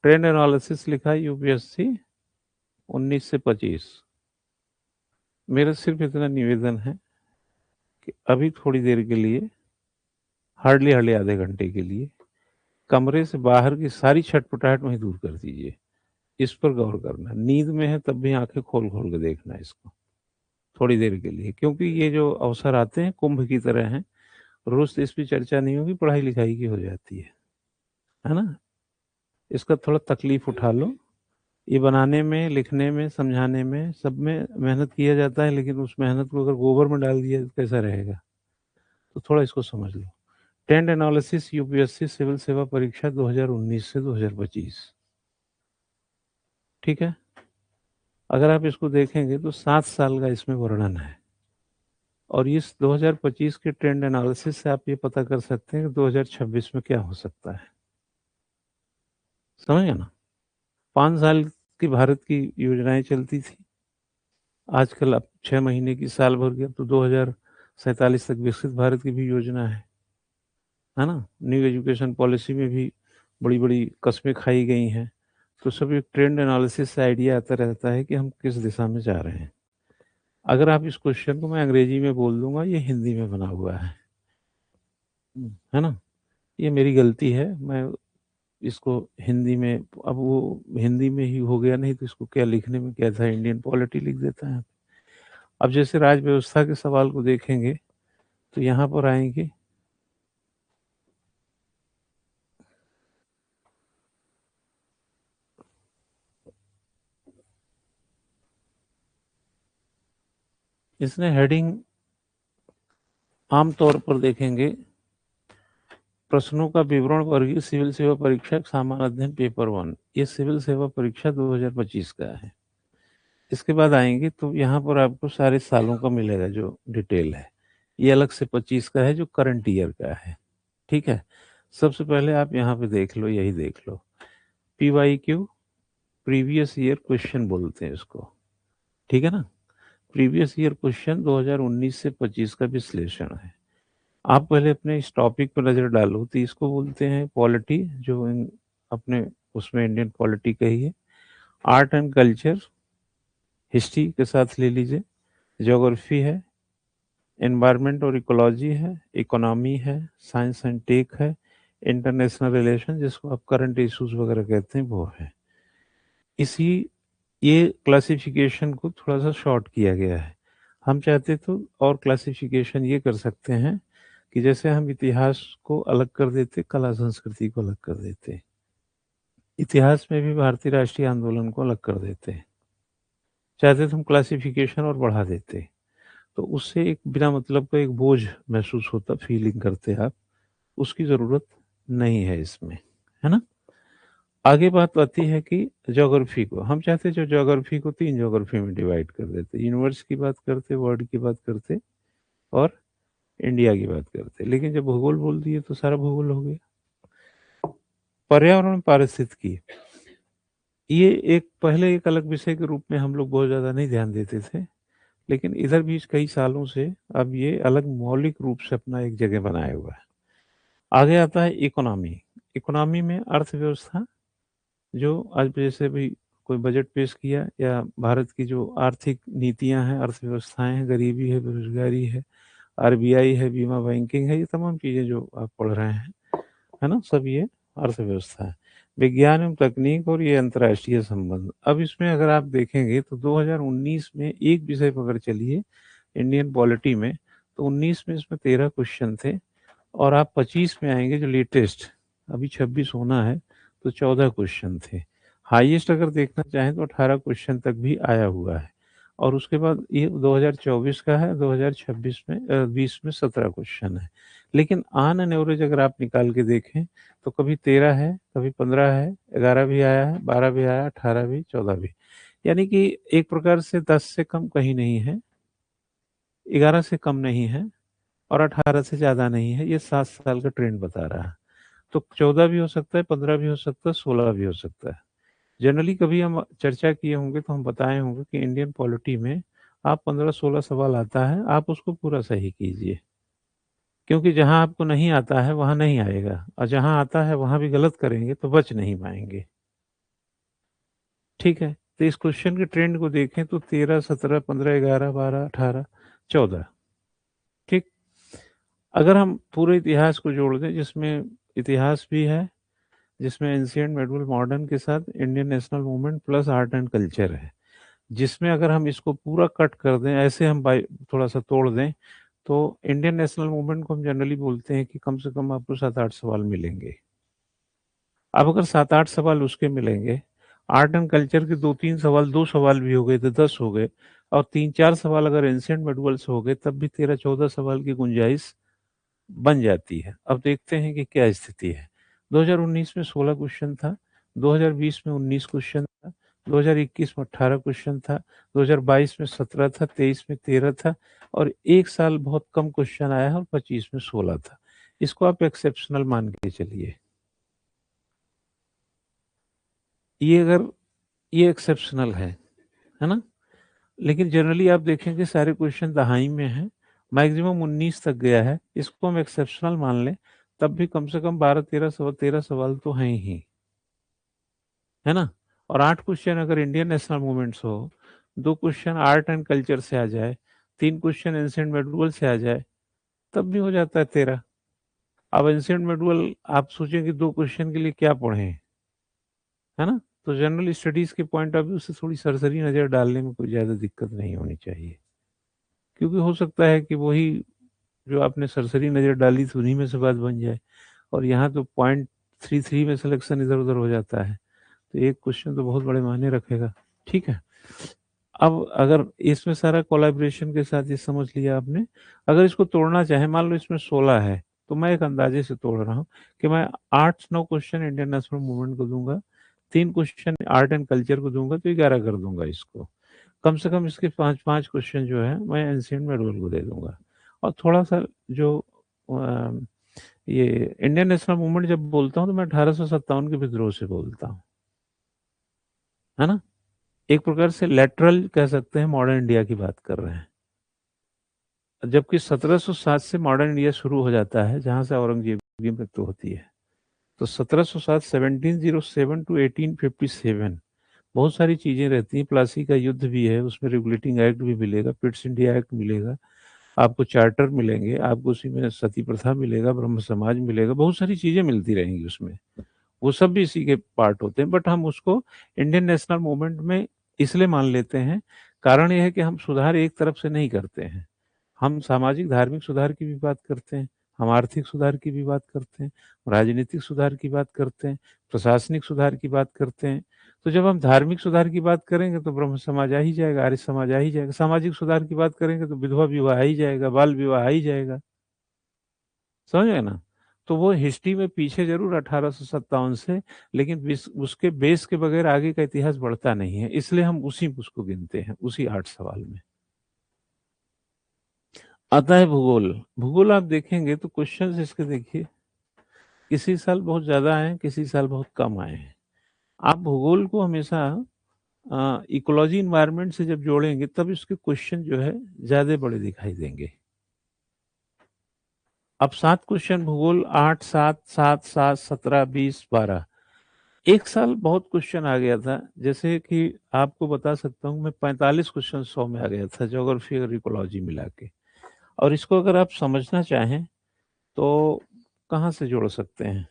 Trend analysis लिखा है UPSC 19 से 25। मेरा सिर्फ इतना निवेदन है कि अभी थोड़ी देर के लिए, हार्डली आधे घंटे के लिए, कमरे से बाहर की सारी छटपटाहट वहीं दूर कर दीजिए। इस पर गौर करना, नींद में है तब भी आंखें खोल खोल के देखना इसको थोड़ी देर के लिए, क्योंकि ये जो अवसर आते हैं कुंभ की तरह हैं। रोज तो इस पर चर्चा नहीं होगी, पढ़ाई लिखाई की हो जाती है ना। इसका थोड़ा तकलीफ उठा लो। ये बनाने में, लिखने में, समझाने में, सब में मेहनत किया जाता है, लेकिन उस मेहनत को अगर गोबर में डाल दिया तो कैसा रहेगा। तो थोड़ा इसको समझ लो। ट्रेंड एनालिसिस यूपीएससी सिविल सेवा परीक्षा 2019 से 2025। ठीक है। अगर आप इसको देखेंगे तो 7 साल का इसमें वर्णन है, और इस 2025 के ट्रेंड एनालिसिस से आप ये पता कर सकते हैं कि 2026 में क्या हो सकता है। समझ गए ना। 5 साल की भारत की योजनाएं चलती थी, आजकल अब 6 महीने की, साल भर की, अब तो 2047 तक विकसित भारत की भी योजना है ना। न्यू एजुकेशन पॉलिसी में भी बड़ी बड़ी कस्में खाई गई हैं। तो सब एक ट्रेंड एनालिसिस से आइडिया आता रहता है कि हम किस दिशा में जा रहे हैं। अगर आप इस क्वेश्चन को मैं अंग्रेजी में बोल दूंगा, ये हिंदी में बना हुआ है ना। ये मेरी गलती है, मैं इसको हिंदी में, अब वो हिंदी में ही हो गया, नहीं तो इसको क्या लिखने में क्या था, इंडियन पॉलिटी लिख देता है। अब जैसे राज व्यवस्था के सवाल को देखेंगे तो यहाँ पर आएंगे, इसने हेडिंग आमतौर पर देखेंगे, प्रश्नों का विवरण वर्गीय सिविल सेवा परीक्षा सामान्य अध्ययन पेपर 1। ये सिविल सेवा परीक्षा 2025 का है। इसके बाद आएंगे तो यहाँ पर आपको सारे सालों का मिलेगा जो डिटेल है। ये अलग से 25 का है जो करंट ईयर का है। ठीक है। सबसे पहले आप यहाँ पे देख लो, यही देख लो, PYQ, प्रीवियस ईयर क्वेश्चन बोलते हैं इसको। ठीक है ना। प्रीवियस ईयर क्वेश्चन 2019 से 25 का विश्लेषण है। आप पहले अपने इस टॉपिक पर नजर डालो तो इसको बोलते हैं पॉलिटी, जो अपने उसमें इंडियन पॉलिटी का ही है। आर्ट एंड कल्चर, हिस्ट्री के साथ ले लीजिए, ज्योग्राफी है, एनवायरनमेंट और इकोलॉजी है, इकोनॉमी है, साइंस एंड टेक है, इंटरनेशनल रिलेशन, जिसको आप करंट इश्यूज वगैरह कहते हैं, वो है। इसी ये क्लासिफिकेशन को थोड़ा सा शॉर्ट किया गया है। हम चाहते तो और क्लासिफिकेशन ये कर सकते हैं कि जैसे हम इतिहास को अलग कर देते, कला संस्कृति को अलग कर देते, इतिहास में भी भारतीय राष्ट्रीय आंदोलन को अलग कर देते, चाहते तो हम क्लासिफिकेशन और बढ़ा देते। तो उससे एक बिना मतलब का एक बोझ महसूस होता, फीलिंग करते आप, उसकी ज़रूरत नहीं है इसमें, है ना। आगे बात आती है कि ज्योग्राफी को हम चाहते, जो ज्योग्राफी को 3 ज्योग्राफी में डिवाइड कर देते, यूनिवर्स की बात करते, वर्ल्ड की बात करते, और इंडिया की बात करते। लेकिन जब भूगोल बोल दिए तो सारा भूगोल हो गया। पर्यावरण पारिस्थितिकी, ये एक पहले एक अलग विषय के रूप में हम लोग बहुत ज़्यादा नहीं ध्यान देते थे, लेकिन इधर भी कई सालों से अब ये अलग मौलिक रूप से अपना एक जगह बनाया हुआ है। आगे आता है इकोनॉमी। इकोनॉमी में अर्थव्यवस्था, जो आज जैसे भी कोई बजट पेश किया, या भारत की जो आर्थिक नीतियां हैं, अर्थव्यवस्थाएं हैं, गरीबी है, बेरोजगारी है, RBI है, बीमा बैंकिंग है, ये तमाम चीज़ें जो आप पढ़ रहे हैं, है ना, सब ये अर्थव्यवस्था है। विज्ञान एवं तकनीक और ये अंतर्राष्ट्रीय संबंध। अब इसमें अगर आप देखेंगे तो 2019 में एक विषय पकड़ चलिए इंडियन पॉलिटी में, तो 19 में इसमें 13 क्वेश्चन थे, और आप 25 में आएंगे जो लेटेस्ट, अभी 26 होना है, तो 14 क्वेश्चन थे। हाईएस्ट अगर देखना चाहें तो 18 क्वेश्चन तक भी आया हुआ है। और उसके बाद ये 2024 का है, 2026 में 20 में 17 क्वेश्चन है। लेकिन ऑन एन एवरेज अगर आप निकाल के देखें तो कभी 13 है, कभी 15 है, 11 भी आया है, 12 भी आया, 18 भी, 14 भी। यानी कि एक प्रकार से 10 से कम कहीं नहीं है, 11 से कम नहीं है, और 18 से ज़्यादा नहीं है। ये 7 साल का ट्रेंड बता रहा है। तो 14 भी हो सकता है, 15 भी हो सकता है, 16 भी हो सकता है। जनरली कभी हम चर्चा किए होंगे तो हम बताए होंगे कि इंडियन पॉलिटी में आप 15-16 सवाल आता है, आप उसको पूरा सही कीजिए, क्योंकि जहां आपको नहीं आता है वहां नहीं आएगा, और जहां आता है वहां भी गलत करेंगे तो बच नहीं पाएंगे। ठीक है, तो इस क्वेश्चन के ट्रेंड को देखें तो 13, 17, 15, 11, 12, 18, 14। ठीक। अगर हम पूरे इतिहास को जोड़ दें, जिसमें इतिहास भी है, जिसमें एंशियंट मेडुअल मॉडर्न के साथ Indian national movement plus art and culture है, जिसमें अगर हम इसको पूरा कट कर दें, ऐसे हम बाई थोड़ा सा तोड़ दें, तो इंडियन नेशनल मूवमेंट को हम जनरली बोलते हैं कि कम से कम आपको 7-8 सवाल मिलेंगे। अब अगर 7-8 सवाल उसके मिलेंगे, आर्ट एंड कल्चर के 2-3 सवाल, 2 सवाल भी हो गए तो 10 हो गए, और 3-4 सवाल अगर एंशियंट मेडुअल से हो गए, तब भी 13-14 सवाल की गुंजाइश बन जाती है। अब देखते हैं कि क्या स्थिति है। 2019 में 16 क्वेश्चन था, 2020 में 19 क्वेश्चन था, 2021 में 18 क्वेश्चन था, 2022 में 17 था, 23 में 13 था, और एक साल बहुत कम क्वेश्चन आया है और 25 में 16 था। इसको आप एक्सेप्शनल मान के चलिए। ये अगर ये एक्सेप्शनल है ना? लेकिन जनरली आप देखेंगे सारे क्वेश्चन दहाई में हैं, मैक्सिमम 19 तक गया है, इसको हम एक्सेप्शनल मान लें, तब भी कम से कम 12-13 सवाल तो हैं ही, है ना? और 8 क्वेश्चन अगर इंडियन नेशनल मूवमेंट्स हो, 2 क्वेश्चन आर्ट एंड कल्चर से आ जाए, 3 क्वेश्चन एंशिएंट मेडुअल से आ जाए, तब भी हो जाता है 13। अब एंशिएंट मेडुअल आप सोचें कि 2 क्वेश्चन के लिए क्या पढ़ें, है ना? तो जनरल स्टडीज के पॉइंट ऑफ व्यू से थोड़ी सरसरी नज़र डालने में कोई ज़्यादा दिक्कत नहीं होनी चाहिए, क्योंकि हो सकता है कि वही जो आपने सरसरी नज़र डाली थी उन्हीं में से बात बन जाए, और यहाँ तो 0.33 में सिलेक्शन इधर उधर हो जाता है, तो एक क्वेश्चन तो बहुत बड़े मायने रखेगा। ठीक है। अब अगर इसमें सारा कोलैबोरेशन के साथ ये समझ लिया आपने, अगर इसको तोड़ना चाहे, मान लो इसमें 16 है, तो मैं एक अंदाजे से तोड़ रहा हूँ कि मैं 8-9 क्वेश्चन इंडियन नेशनल मूवमेंट को दूंगा, 3 क्वेश्चन आर्ट एंड कल्चर को दूंगा, तो 11 कर दूंगा इसको। कम से कम इसके 5-5 क्वेश्चन जो है मैं एंशिएंट मेडुअल को दे दूंगा, और थोड़ा सा जो अ, ये इंडियन नेशनल मूवमेंट जब बोलता हूँ तो मैं 1857 के विद्रोह से बोलता हूँ, है ना? एक प्रकार से लेटरल कह सकते हैं, मॉडर्न इंडिया की बात कर रहे हैं, जबकि 1707 से मॉडर्न इंडिया शुरू हो जाता है, जहां से औरंगजेब की मृत्यु होती है। तो 1707 1707 टू 1857 बहुत सारी चीजें रहती हैं। प्लासी का युद्ध भी है, उसमें रेगुलेटिंग एक्ट भी मिलेगा, पिट्स इंडिया एक्ट मिलेगा, आपको चार्टर मिलेंगे, आपको उसी में सती प्रथा मिलेगा, ब्रह्म समाज मिलेगा, बहुत सारी चीजें मिलती रहेंगी उसमें, वो सब भी इसी के पार्ट होते हैं। बट हम उसको इंडियन नेशनल मूवमेंट में इसलिए मान लेते हैं, कारण यह है कि हम सुधार एक तरफ से नहीं करते हैं, हम सामाजिक धार्मिक सुधार की भी बात करते हैं, हम आर्थिक सुधार की भी बात करते हैं, राजनीतिक सुधार की बात करते हैं, प्रशासनिक सुधार की बात करते हैं। तो जब हम धार्मिक सुधार की बात करेंगे तो ब्रह्म समाज आ ही जाएगा, आर्य समाज आ ही जाएगा, सामाजिक सुधार की बात करेंगे तो विधवा विवाह आ ही जाएगा, बाल विवाह आ ही जाएगा। समझ गए ना? तो वो हिस्ट्री में पीछे जरूर 1857 से, लेकिन उसके बेस के बगैर आगे का इतिहास बढ़ता नहीं है, इसलिए हम उसी उसको गिनते हैं, उसी 8 सवाल में। आता है भूगोल। भूगोल आप देखेंगे तो क्वेश्चंस इसके देखिए, किसी साल बहुत ज्यादा आए हैं, किसी साल बहुत कम आए हैं। आप भूगोल को हमेशा इकोलॉजी इन्वायरमेंट से जब जोड़ेंगे, तब इसके क्वेश्चन जो है ज्यादा बड़े दिखाई देंगे। अब 7 क्वेश्चन भूगोल, 8, 7, 7, 7, 17, 20, 12, एक साल बहुत क्वेश्चन आ गया था, जैसे कि आपको बता सकता हूँ मैं, 45 क्वेश्चन 100 में आ गया था, ज्योग्राफी और इकोलॉजी मिला के। और इसको अगर आप समझना चाहें तो कहाँ से जोड़ सकते हैं?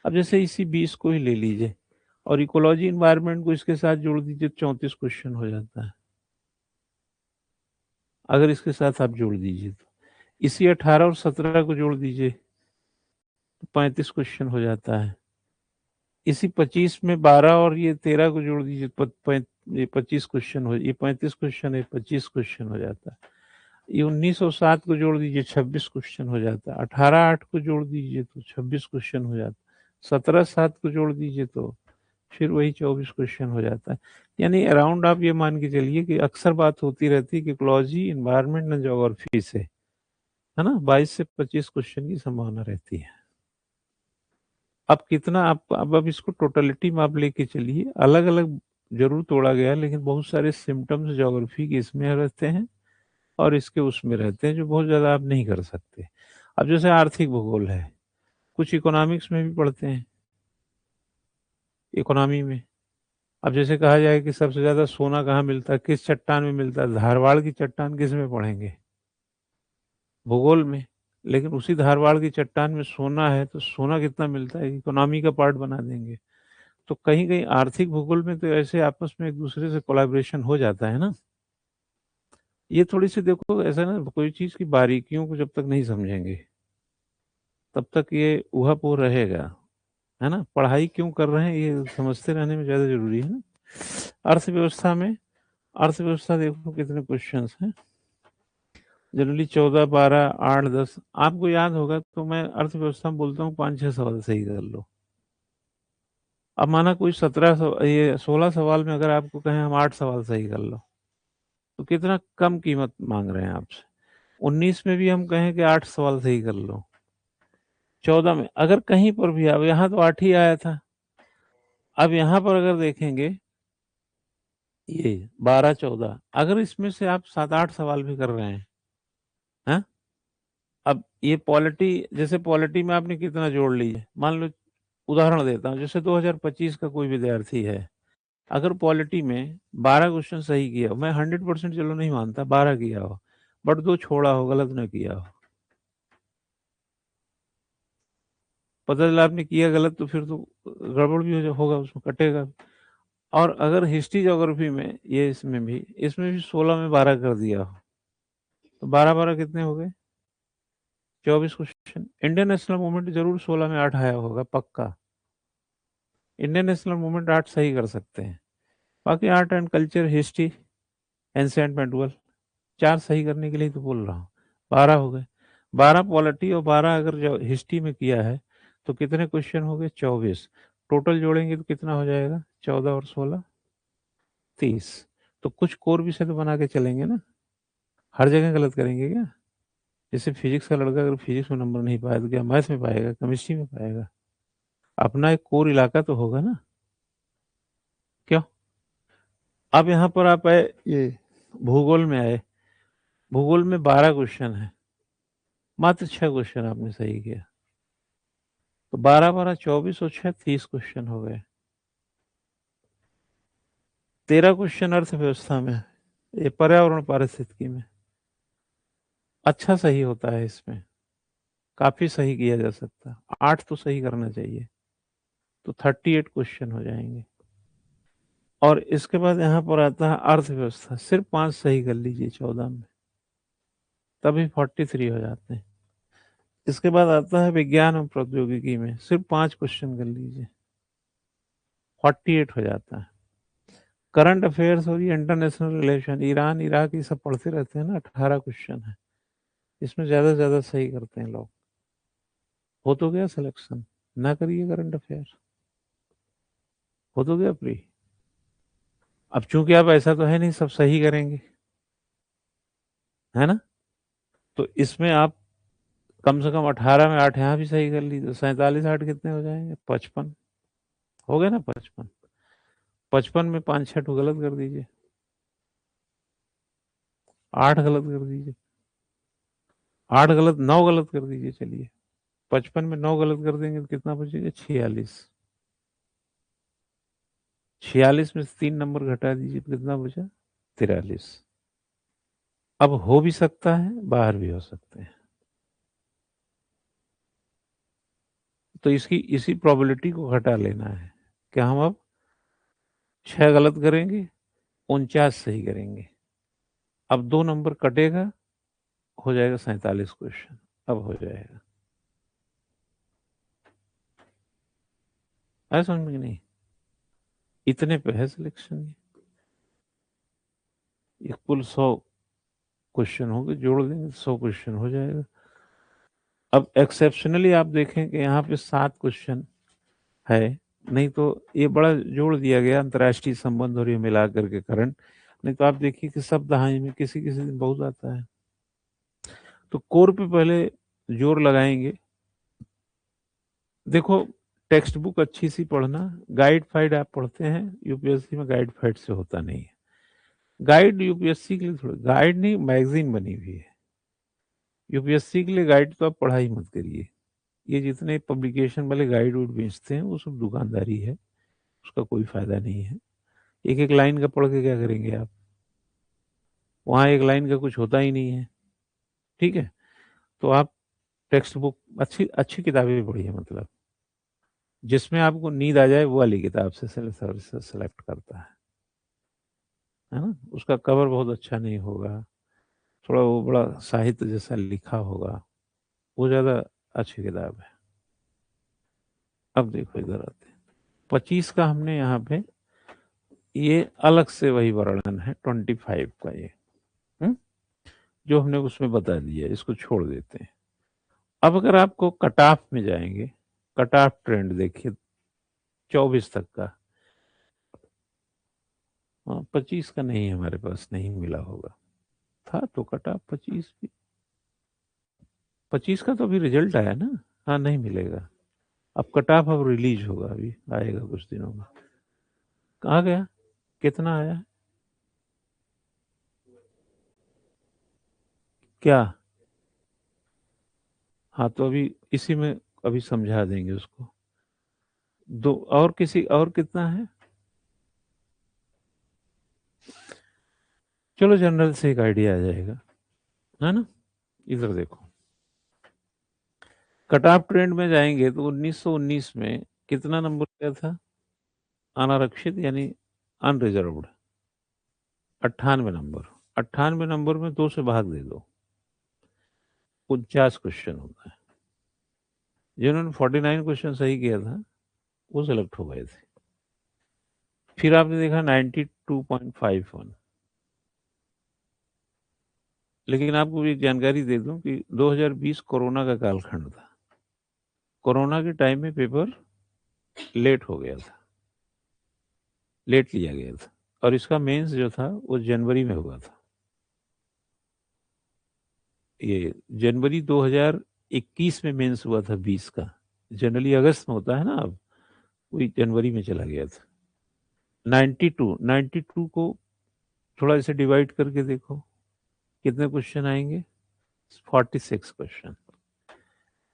अब जैसे इसी 20 को ही ले लीजिए, और इकोलॉजी इन्वायरमेंट को इसके साथ जोड़ दीजिए, 34 क्वेश्चन हो जाता है। अगर इसके साथ आप जोड़ दीजिए तो इसी 18 और 17 को जोड़ दीजिए तो 35 क्वेश्चन हो जाता है। इसी 25 में 12 और ये 13 को जोड़ दीजिए, ये 25 क्वेश्चन हो, ये 35 क्वेश्चन है, 25 क्वेश्चन हो जाता है। ये 1907 को जोड़ दीजिए, 26 क्वेश्चन हो जाता है। 18-8 को जोड़ दीजिए तो 26 क्वेश्चन हो जाता है। 17-7 को जोड़ दीजिए तो फिर वही 24 क्वेश्चन हो जाता है। यानी अराउंड आप ये मान के चलिए कि अक्सर बात होती रहती है कि इकोलॉजी, इन्वायरमेंट एंड ज्योग्राफी से, है ना, 22 से 25 क्वेश्चन की संभावना रहती है। अब कितना आप, अब इसको टोटलिटी में आप लेके चलिए, अलग अलग जरूर तोड़ा गया, लेकिन बहुत सारे सिम्टम्स ज्योग्राफी के इसमें रहते हैं और इसके उसमें रहते हैं, जो बहुत ज्यादा आप नहीं कर सकते। अब जैसे आर्थिक भूगोल है, कुछ इकोनॉमिक्स में भी पढ़ते हैं, इकोनॉमी में, अब जैसे कहा जाए कि सबसे ज्यादा सोना कहाँ मिलता है, किस चट्टान में मिलता है, धारवाड़ की चट्टान किस में पढ़ेंगे, भूगोल में। लेकिन उसी धारवाड़ की चट्टान में सोना है तो सोना कितना मिलता है, इकोनॉमी का पार्ट बना देंगे। तो कहीं कहीं आर्थिक भूगोल में तो ऐसे आपस में एक दूसरे से कोलैबोरेशन हो जाता है ना। ये थोड़ी सी देखो, ऐसा ना, कोई चीज की बारीकियों को जब तक नहीं समझेंगे तब तक ये ऊहापोह रहेगा, है ना। पढ़ाई क्यों कर रहे हैं ये समझते रहने में ज्यादा जरूरी है ना। अर्थव्यवस्था में, अर्थव्यवस्था देखो कितने क्वेश्चंस हैं, जनरली 14, 12, 8, 10। आपको याद होगा तो मैं अर्थव्यवस्था में बोलता हूँ 5-6 सवाल सही कर लो। अब माना कोई 16 सवाल में अगर आपको कहें हम 8 सवाल सही कर लो, तो कितना कम कीमत मांग रहे हैं आपसे। 19 में भी हम कहें कि 8 सवाल सही कर लो, 14 में अगर कहीं पर भी, अब यहाँ तो 8 ही आया था, अब यहाँ पर अगर देखेंगे ये 12, 14, अगर इसमें से आप 7-8 सवाल भी कर रहे हैं, हाँ। अब ये पॉलिटी, जैसे पॉलिटी में आपने कितना जोड़ लीजिए, मान लो उदाहरण देता हूँ, जैसे 2025 का कोई विद्यार्थी है, अगर पॉलिटी में 12 क्वेश्चन सही किया हो, मैं 100% चलो नहीं मानता 12 किया हो, बट 2 छोड़ा हो, गलत ना किया हो, पता चला आपने किया गलत, तो फिर तो गड़बड़ भी होगा, उसमें कटेगा। और अगर हिस्ट्री ज्योग्राफी में, ये इसमें भी 16 में 12 कर दिया हो, तो 12-12 कितने हो गए, 24 क्वेश्चन। इंडियन नेशनल मूवमेंट जरूर 16 में 8 आया होगा पक्का, इंडियन नेशनल मूवमेंट 8 सही कर सकते हैं। बाकी art and culture, history, ancient medieval, 4 सही करने के लिए तो बोल रहा हूँ, 12 हो गए। 12 पॉलिटी और 12 अगर जो हिस्ट्री में किया है, तो कितने क्वेश्चन हो गए, 24। टोटल जोड़ेंगे तो कितना हो जाएगा, 14 और 16, 30। तो कुछ कोर विषय तो बना के चलेंगे ना, हर जगह गलत करेंगे क्या। जैसे फिजिक्स का लड़का अगर फिजिक्स में नंबर नहीं पाया तो क्या मैथ्स में पाएगा, केमिस्ट्री में पाएगा। अपना एक कोर इलाका तो होगा ना, क्यों। अब यहाँ पर आप आए, ये भूगोल में आए, भूगोल में 12 क्वेश्चन है, मात्र 6 क्वेश्चन आपने सही किया, तो 12-12, 24 और 6, 30 क्वेश्चन हो गए। 13 क्वेश्चन अर्थव्यवस्था में, ये पर्यावरण पारिस्थितिकी में अच्छा सही होता है, इसमें काफी सही किया जा सकता है, 8 तो सही करना चाहिए, तो 38 क्वेश्चन हो जाएंगे। और इसके बाद यहाँ पर आता है अर्थव्यवस्था, सिर्फ 5 सही कर लीजिए 14 में, तभी 43 हो जाते हैं। इसके बाद आता है विज्ञान और प्रौद्योगिकी में, सिर्फ 5 क्वेश्चन कर लीजिए, 48 हो जाता है। करंट अफेयर्स और ये इंटरनेशनल रिलेशन, ईरान इराक, ये सब पढ़ते रहते हैं ना, 18 क्वेश्चन है, इसमें ज्यादा से ज्यादा सही करते हैं लोग। हो तो गया सिलेक्शन, ना करिए करंट अफेयर, हो तो गया प्री। अब चूंकि आप ऐसा तो है नहीं सब सही करेंगे, है ना, तो इसमें आप कम से कम 18 में 8 यहाँ भी सही कर लीजिए, तो 47, 8 कितने हो जाएंगे, 55 हो गए ना, 55। 55 में 5-6 तो गलत कर दीजिए, 8 गलत कर दीजिए, 8 गलत, 9 गलत कर दीजिए, चलिए 55 में 9 गलत कर देंगे तो कितना बचेगा, 46। 46 में से 3 नंबर घटा दीजिए तो कितना बचा, 43। अब हो भी सकता है, बाहर भी हो सकते हैं, तो इसकी इसी प्रोबेबिलिटी को घटा लेना है कि हम अब 6 गलत करेंगे, 49 सही करेंगे। अब 2 नंबर कटेगा, हो जाएगा 47 क्वेश्चन, अब हो जाएगा। आया समझ में कि नहीं, इतने पे है सिलेक्शन। ये कुल 100 क्वेश्चन होंगे, जोड़ देंगे 100 क्वेश्चन हो जाएगा। अब एक्सेप्शनली आप देखें कि यहाँ पे 7 क्वेश्चन है, नहीं तो ये बड़ा जोड़ दिया गया अंतर्राष्ट्रीय संबंध और ये मिला करके करंट, नहीं तो आप देखिए कि सब दहाई में किसी किसी दिन बहुत आता है। तो कोर पे पहले जोर लगाएंगे। देखो, टेक्स्ट बुक अच्छी सी पढ़ना, गाइड फाइड आप पढ़ते हैं, यूपीएससी में गाइड फाइड से होता नहीं है। गाइड यूपीएससी के लिए थोड़ा, गाइड नहीं मैगजीन बनी हुई है, यूपीएससी के लिए गाइड तो आप पढ़ाई मत करिए। ये जितने पब्लिकेशन वाले गाइड वुड बेचते हैं वो सब दुकानदारी है, उसका कोई फायदा नहीं है। एक एक लाइन का पढ़ के क्या करेंगे आप? वहाँ एक लाइन का कुछ होता ही नहीं है। ठीक है, तो आप टेक्स्ट बुक अच्छी अच्छी किताबें पढ़िए, मतलब जिसमें आपको नींद आ जाए वो वाली किताब से सेलेक्ट करता है ना। उसका कवर बहुत अच्छा नहीं होगा, थोड़ा वो बड़ा साहित्य जैसा लिखा होगा, वो ज़्यादा अच्छी किताब है। अब देखो इधर आते हैं, 25 का हमने यहाँ पे ये अलग से वही वर्णन है 25 का ये। हुँ? जो हमने उसमें बता दिया, इसको छोड़ देते हैं। अब अगर आपको कट ऑफ में जाएंगे, कट ऑफ ट्रेंड देखिए 24 तक का। हाँ, 25 का नहीं है हमारे पास, नहीं मिला होगा, था तो कट ऑफ 25 भी। 25 का तो अभी रिजल्ट आया ना। हाँ, नहीं मिलेगा। अब कट ऑफ अब रिलीज होगा, अभी आएगा कुछ दिनों में। कहाँ गया? कितना आया? क्या? हाँ, तो अभी इसी में अभी समझा देंगे उसको। दो और किसी और कितना है? चलो जनरल से एक आइडिया आ जाएगा, है ना। इधर देखो, कट ऑफ ट्रेंड में जाएंगे तो 1919 में कितना नंबर क्या था? अनारक्षित यानी अनरिजर्व्ड 98 नंबर। 98 नंबर में 2 से भाग दे दो, 49 क्वेश्चन होता है। जिन्होंने 49 क्वेश्चन सही किया था वो सिलेक्ट हो गए थे। फिर आपने देखा 92.51। लेकिन आपको एक जानकारी दे दूं कि 2020 कोरोना का कालखंड था। कोरोना के टाइम में पेपर लेट हो गया था, लेट लिया गया था, और इसका मेंस जो था वो जनवरी में हुआ था। ये जनवरी 2021 में मेंस हुआ था 20 का। जनरली अगस्त में होता है ना, अब वही जनवरी में चला गया था। 92 को थोड़ा इसे डिवाइड करके देखो, कितने क्वेश्चन आएंगे? 46 क्वेश्चन।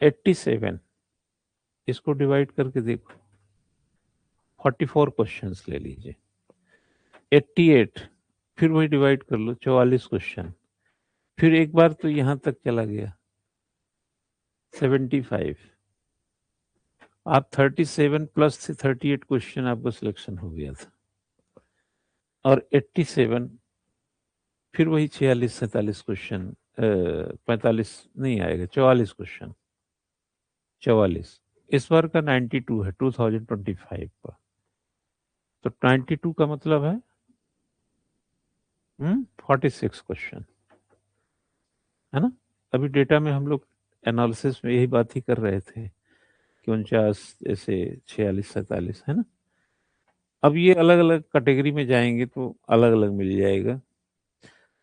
87 इसको डिवाइड करके देखो, 44 क्वेश्चंस ले लीजिए। 88 फिर वही डिवाइड कर लो, 44 क्वेश्चन। फिर एक बार तो यहां तक चला गया 75। आप 37 प्लस 38 क्वेश्चन आपका सिलेक्शन हो गया था। और 87 फिर वही 46 47 क्वेश्चन, 45 नहीं आएगा, 44 क्वेश्चन। 44 इस बार का 92 है 2025 का। तो 92 का मतलब है 46 क्वेश्चन, है ना। अभी डेटा में हम लोग एनालिसिस में यही बात ही कर रहे थे कि 49 जैसे 46 47, है ना। अब ये अलग अलग कैटेगरी में जाएंगे तो अलग अलग मिल जाएगा।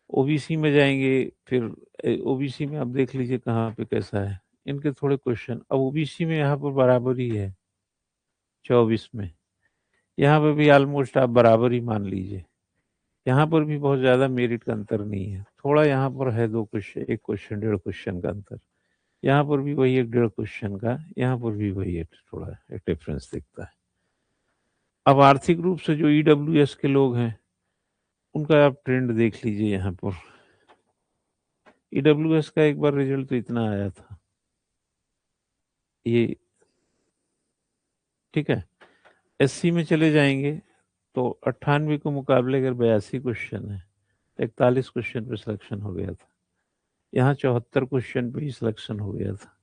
ओबीसी में जाएंगे, फिर ओबीसी में आप देख लीजिए कहाँ पे कैसा है इनके थोड़े क्वेश्चन। अब ओबीसी में यहाँ पर बराबरी है 24 में, यहाँ पे भी ऑलमोस्ट आप बराबर ही मान लीजिए। यहाँ पर भी बहुत ज़्यादा मेरिट का अंतर नहीं है, थोड़ा यहाँ पर है 2 क्वेश्चन, 1 क्वेश्चन 1.5 क्वेश्चन का अंतर। यहाँ पर भी वही 1 1.5 क्वेश्चन का, यहाँ पर भी वही एक थोड़ा एक डिफरेंस दिखता है। अब आर्थिक रूप से जो ईडब्ल्यूएस के लोग हैं उनका आप ट्रेंड देख लीजिए। यहाँ पर ईडब्ल्यूएस का एक बार रिजल्ट तो इतना आया था ये, ठीक है। एससी में चले जाएंगे तो 98 के मुकाबले अगर 82 क्वेश्चन है, 41 क्वेश्चन पे सिलेक्शन हो गया था। यहाँ 74 क्वेश्चन पे ही सिलेक्शन हो गया था,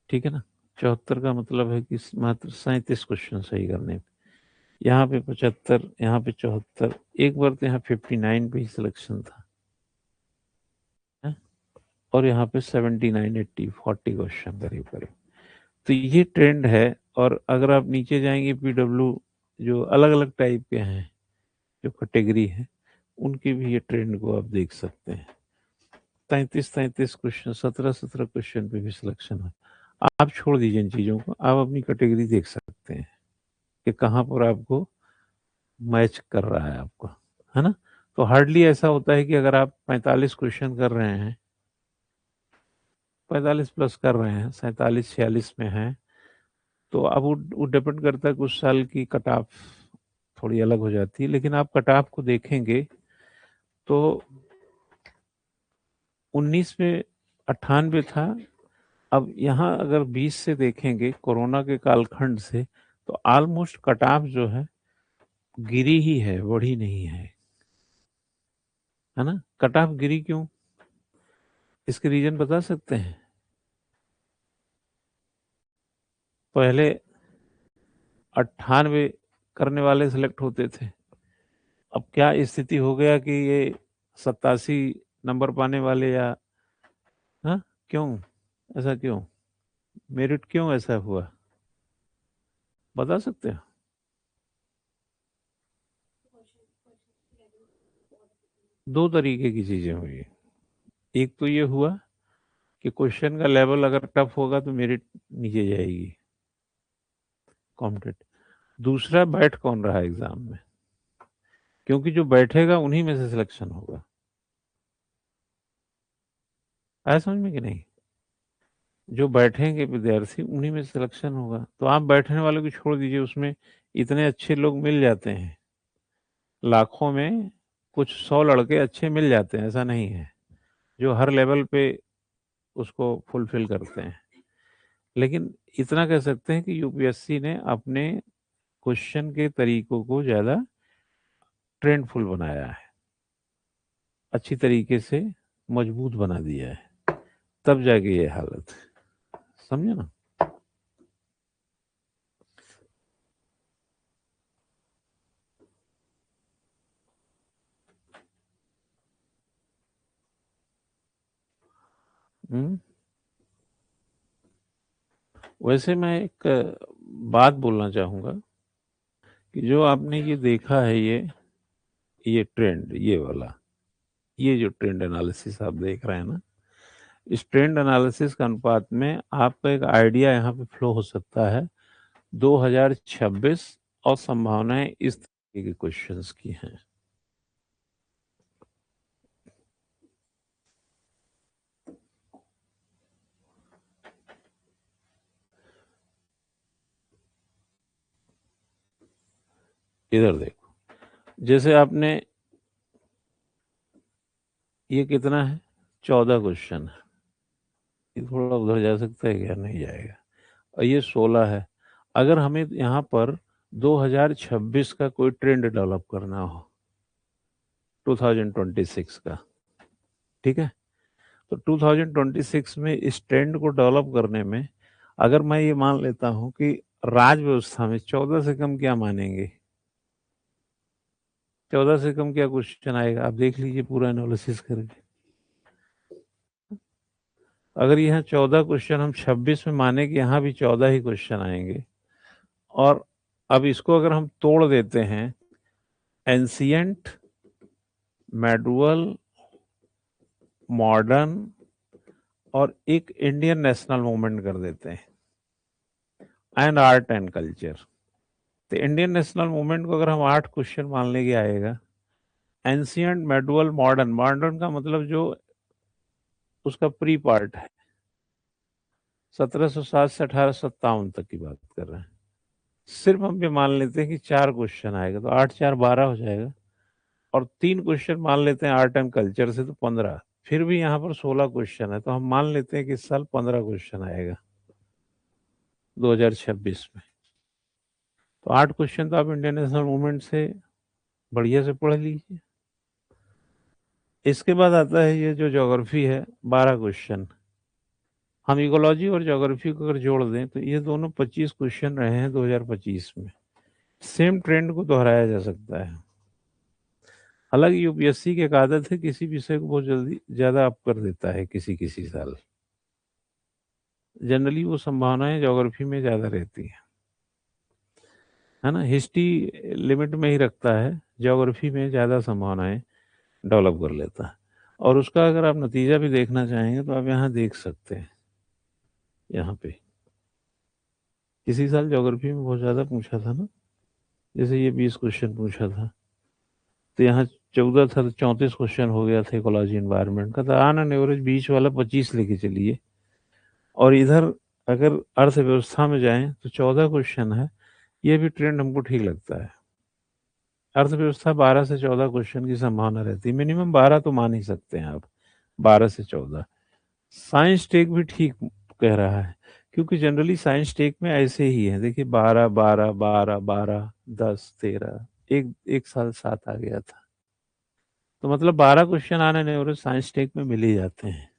ठीक है ना। 74 का मतलब है कि मात्र 37 क्वेश्चन सही करने पे, यहाँ पे 75, यहाँ पे 74, एक बार तो यहाँ 59 पे ही सिलेक्शन था, है? और यहाँ पे 79 80 40 क्वेश्चन करीब करीब। तो ये ट्रेंड है। और अगर आप नीचे जाएंगे पीडब्ल्यू, जो अलग अलग टाइप के हैं, जो कैटेगरी है, उनके भी ये ट्रेंड को आप देख सकते हैं। 33 क्वेश्चन, 17 क्वेश्चन पे भी सिलेक्शन है। आप छोड़ दीजिए इन चीज़ों को, आप अपनी कैटेगरी देख सकते हैं कि कहाँ पर आपको मैच कर रहा है आपका, है ना। तो हार्डली ऐसा होता है कि अगर आप 45 क्वेश्चन कर रहे हैं, 45 प्लस कर रहे हैं, 47 46 में हैं, तो अब वो डिपेंड करता है कुछ साल की कट ऑफ थोड़ी अलग हो जाती है, लेकिन आप कट ऑफ को देखेंगे तो 19 में 98 था। अब यहाँ अगर 20 से देखेंगे कोरोना के कालखंड से, तो ऑलमोस्ट कट ऑफ जो है गिरी ही है, बढ़ी नहीं है ना। कट ऑफ गिरी क्यों, इसके रीजन बता सकते हैं? पहले 98 करने वाले सिलेक्ट होते थे, अब क्या स्थिति हो गया कि ये 87 नंबर पाने वाले, या हाँ, क्यों, ऐसा क्यों, मेरिट क्यों ऐसा हुआ, बता सकते हो? दो तरीके की चीजें हुई। एक तो ये हुआ कि क्वेश्चन का लेवल अगर टफ होगा तो मेरिट नीचे जाएगी, कॉम्पिटेट। दूसरा, बैठ कौन रहा एग्जाम में, क्योंकि जो बैठेगा उन्हीं में से सिलेक्शन होगा। आया समझ में कि नहीं? जो बैठेंगे विद्यार्थी उन्हीं में सिलेक्शन होगा। तो आप बैठने वाले को छोड़ दीजिए, उसमें इतने अच्छे लोग मिल जाते हैं, लाखों में कुछ 100 लड़के अच्छे मिल जाते हैं, ऐसा नहीं है, जो हर लेवल पे उसको फुलफिल करते हैं। लेकिन इतना कह सकते हैं कि यूपीएससी ने अपने क्वेश्चन के तरीकों को ज़्यादा ट्रेंडफुल बनाया है, अच्छी तरीके से मजबूत बना दिया है, तब जाके ये हालत है। समझे ना? हम्म। वैसे मैं एक बात बोलना चाहूँगा कि जो आपने ये देखा है, ये ट्रेंड, ये वाला, ये जो ट्रेंड एनालिसिस आप देख रहे हैं ना, इस ट्रेंड एनालिसिस के अनुपात में आपका एक आइडिया यहाँ पे फ्लो हो सकता है 2026 और संभावनाएं इस तरीके के क्वेश्चंस की हैं। इधर देखो, जैसे आपने, ये कितना है, 14 क्वेश्चन है, ये थोड़ा उधर जा सकता है क्या? नहीं जाएगा। और ये 16 है। अगर हमें यहाँ पर 2026 का कोई ट्रेंड डेवलप करना हो, 2026 का, ठीक है, तो 2026 में इस ट्रेंड को डेवलप करने में अगर मैं ये मान लेता हूं कि राज व्यवस्था में 14 से कम क्या मानेंगे, 14 से कम क्या क्वेश्चन आएगा, आप देख लीजिए पूरा एनालिसिस करके। अगर यहाँ 14 क्वेश्चन हम 26 में माने कि यहाँ भी 14 ही क्वेश्चन आएंगे, और अब इसको अगर हम तोड़ देते हैं, एंशियंट, मेडुअल, मॉडर्न और एक इंडियन नेशनल मूवमेंट कर देते हैं, एंड आर्ट एंड कल्चर, तो इंडियन नेशनल मूवमेंट को अगर हम 8 क्वेश्चन मान लेंगे आएगा। एंशियंट, मेडुअल, मॉडर्न, मॉडर्न का मतलब जो उसका प्री पार्ट है, 1707 से 1857 तक की बात कर रहे हैं। सिर्फ हम ये मान लेते हैं कि 4 क्वेश्चन आएगा, तो 8 4 12 हो जाएगा, और 3 क्वेश्चन मान लेते हैं आर्ट एंड कल्चर से, तो 15। फिर भी यहाँ पर 16 क्वेश्चन है, तो हम मान लेते हैं कि इस साल 15 क्वेश्चन आएगा 2026 में। तो 8 क्वेश्चन तो आप इंडियन नेशनल मूवमेंट से बढ़िया से पढ़ लीजिए। इसके बाद आता है ये जो ज्योग्राफी है, 12 क्वेश्चन। हम इकोलॉजी और ज्योग्राफी को अगर जोड़ दें तो ये दोनों 25 क्वेश्चन रहे हैं 2025 में। सेम ट्रेंड को दोहराया जा सकता है। हालांकि यूपीएससी की एक आदत है, किसी विषय को बहुत जल्दी ज़्यादा अप कर देता है किसी किसी साल। जनरली वो संभावनाएं ज्योग्राफी में ज़्यादा रहती है ना। हिस्ट्री लिमिट में ही रखता है, ज्योग्राफी में ज़्यादा संभावनाएं डेवलप कर लेता है। और उसका अगर आप नतीजा भी देखना चाहेंगे तो आप यहाँ देख सकते हैं। यहाँ पे इसी साल ज्योग्राफी में बहुत ज़्यादा पूछा था ना, जैसे ये 20 क्वेश्चन पूछा था, तो यहाँ 14 था, तो 34 क्वेश्चन हो गया था इकोलॉजी एनवायरनमेंट का। तो ऑन एन एवरेज बीच वाला 25 लेके चलिए। और इधर अगर अर्थव्यवस्था में जाएं तो 14 क्वेश्चन है, ये भी ट्रेंड हमको ठीक लगता है। अर्थव्यवस्था 12 से 14 क्वेश्चन की संभावना रहती है, मिनिमम 12 तो मान ही सकते हैं आप, 12 से 14। साइंस टेक भी ठीक कह रहा है, क्योंकि जनरली साइंस टेक में ऐसे ही है, देखिए 12 12 12 12 10 13, एक साल साथ आ गया था, तो मतलब 12 क्वेश्चन आने नहीं, और साइंस टेक में मिल ही जाते हैं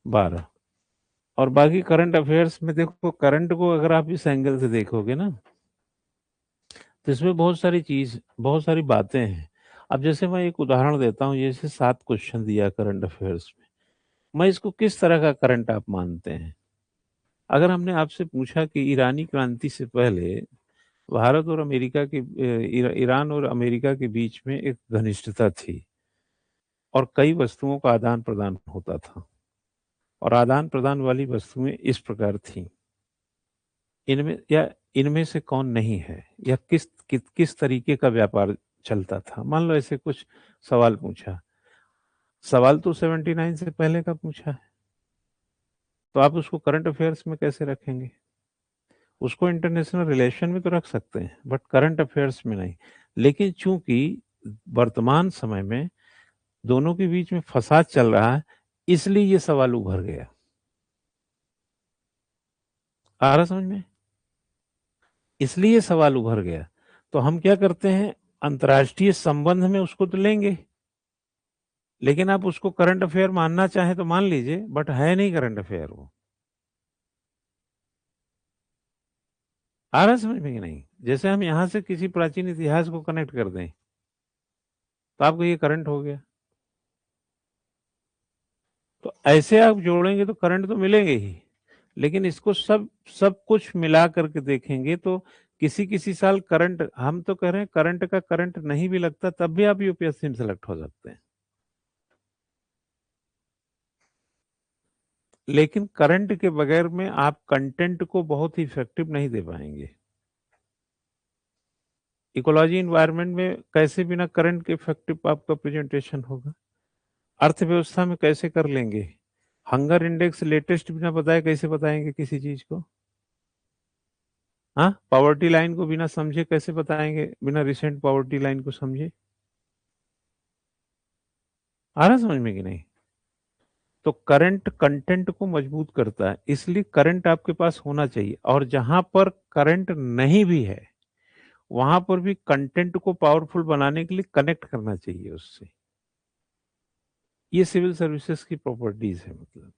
12। और बाकी करंट अफेयर्स में देखो, करंट को अगर आप इस एंगल से देखोगे ना, तो इसमें बहुत सारी बातें हैं। अब जैसे मैं एक उदाहरण देता हूँ, जैसे 7 क्वेश्चन दिया करंट अफेयर्स में, मैं इसको किस तरह का करंट आप मानते हैं? अगर हमने आपसे पूछा कि ईरानी क्रांति से पहले भारत और अमेरिका के ईरान और अमेरिका के बीच में एक घनिष्ठता थी, और कई वस्तुओं का आदान प्रदान होता था, और आदान प्रदान वाली वस्तुएं इस प्रकार थीं, इनमें से कौन नहीं है, या किस तरीके का व्यापार चलता था? मान लो ऐसे कुछ सवाल पूछा, सवाल तो 79 से पहले का पूछा है, तो आप उसको करंट अफेयर्स में कैसे रखेंगे? उसको इंटरनेशनल रिलेशन में तो रख सकते हैं, बट करंट अफेयर्स में नहीं। लेकिन चूंकि वर्तमान समय में दोनों के बीच में फसाद चल रहा है, इसलिए ये सवाल उभर गया। आ रहा समझ में? इसलिए सवाल उभर गया। तो हम क्या करते हैं, अंतर्राष्ट्रीय संबंध में उसको तो लेंगे, लेकिन आप उसको करंट अफेयर मानना चाहें तो मान लीजिए, बट है नहीं करंट अफेयर वो। आ रहा है समझ में कि नहीं? जैसे हम यहां से किसी प्राचीन इतिहास को कनेक्ट कर दें, तो आपको ये करंट हो गया। तो ऐसे आप जोड़ेंगे तो करंट तो मिलेंगे ही, लेकिन इसको सब सब कुछ मिला करके देखेंगे तो किसी किसी साल करंट, हम तो कह रहे हैं करंट का करंट नहीं भी लगता तब भी आप यूपीएससी में सेलेक्ट हो सकते हैं। लेकिन करंट के बगैर में आप कंटेंट को बहुत ही इफेक्टिव नहीं दे पाएंगे। इकोलॉजी इन्वायरमेंट में कैसे बिना करंट के इफेक्टिव आपका प्रेजेंटेशन होगा? अर्थव्यवस्था में कैसे कर लेंगे? हंगर इंडेक्स लेटेस्ट बिना बताए कैसे बताएंगे किसी चीज को? हाँ, पॉवर्टी लाइन को बिना समझे कैसे बताएंगे, बिना रिसेंट पॉवर्टी लाइन को समझे? आ रहा समझ में कि नहीं? तो करंट कंटेंट को मजबूत करता है, इसलिए करंट आपके पास होना चाहिए, और जहां पर करंट नहीं भी है वहां पर भी कंटेंट को पावरफुल बनाने के लिए कनेक्ट करना चाहिए उससे। ये सिविल सर्विसेज की प्रॉपर्टीज है मतलब।